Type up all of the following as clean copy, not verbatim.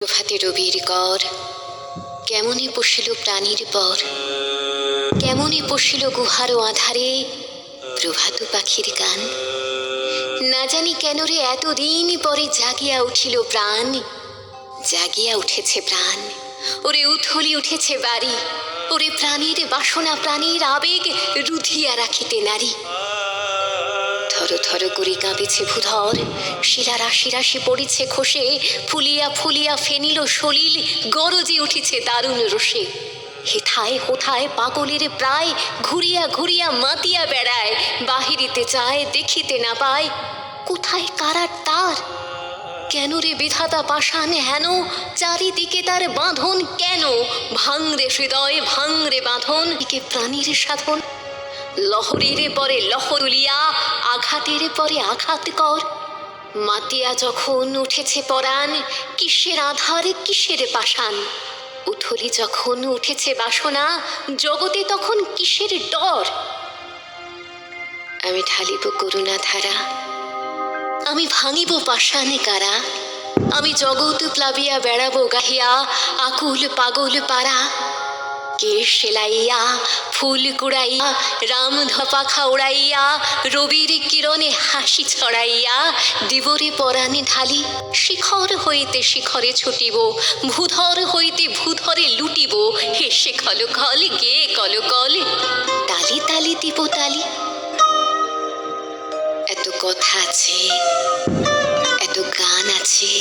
প্রভাতে রবির কর কেমনে পশিল প্রাণীর পর, কেমনে পশিল গুহার আধারে প্রভাত পাখির গান। না জানি কেন রে এতদিন পরে জাগিয়া উঠিল প্রাণ, জাগিয়া উঠেছে প্রাণ। ওরে উথলি উঠেছে বাড়ি, ওরে প্রাণীর বাসনা প্রাণীর আবেগ রুধিয়া রাখিতে নারী। থর থর করে কাঁপিছে ভূধর, শিলা রাশি রাশি পড়িছে খসে, ফুলিয়া ফুলিয়া ফেনিল সলিল গরজে উঠিছে দারুণ রোষে। হেথায় হোথায় পাগলের প্রায় ঘুরিয়া ঘুরিয়া মাতিয়া বেড়ায়, বাহিরিতে চায় দেখিতে না পায় কোথায় কারার তার। কেন রে বিধাতা পাষাণ হেন, চারিদিকে তার বাঁধন কেন? ভাঙরে হৃদয় ভাঙরে বাঁধন, দিকে প্রাণীর সাধন। লহরীর পরে লহর তুলিয়া আঘাতের পরে আঘাত কর। মাতিয়া যখন উঠেছে পরাণ, কিসের আধার কিসের পাষাণ। উথলি যখন উঠেছে বাসনা, জগতে তখন কিসের ডর। আমি ঢালিব করুণা ধারা, আমি ভাঙিব পাষাণে কারা। আমি জগৎ প্লাবিয়া বেড়াবো গাহিয়া আকুল পাগল পারা। কেশ সেলাইয়া ফুল কুড়াইয়া রাম ধপাখা উড়াইয়া, রবির কিরণে হাসি ছড়াইয়া দিবরে পরাণে ঢালি। শিখর হইতে শিখরে ছুটিব, ভূধর হইতে ভূধরে লুটিব। হেসে কলকল গে কলকল, তালি তালি দিব তালি। এত কথা আছে, এত গান আছে,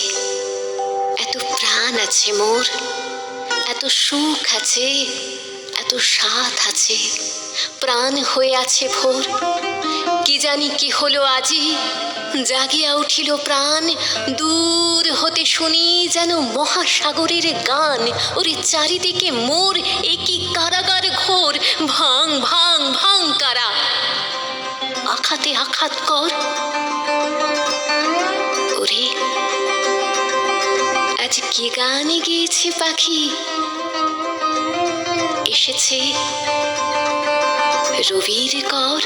এত প্রাণ আছে মোর, এত সুখ আছে, এত স্বাদ আছে, প্রাণ হয়ে আছে ভোর। কি জানি কি হলো আজি, জাগিয়া উঠিল প্রাণ। দূর হতে শুনি যেন মহাসাগরের গান। ওরে চারিদিকে মোর একই কারাগার ঘোর, ভাং ভাং ভাং কারা। আঘাতে আঘাত কর। ওরে আজ কি গানে গেয়েছে পাখি, এসেছে রবির কর।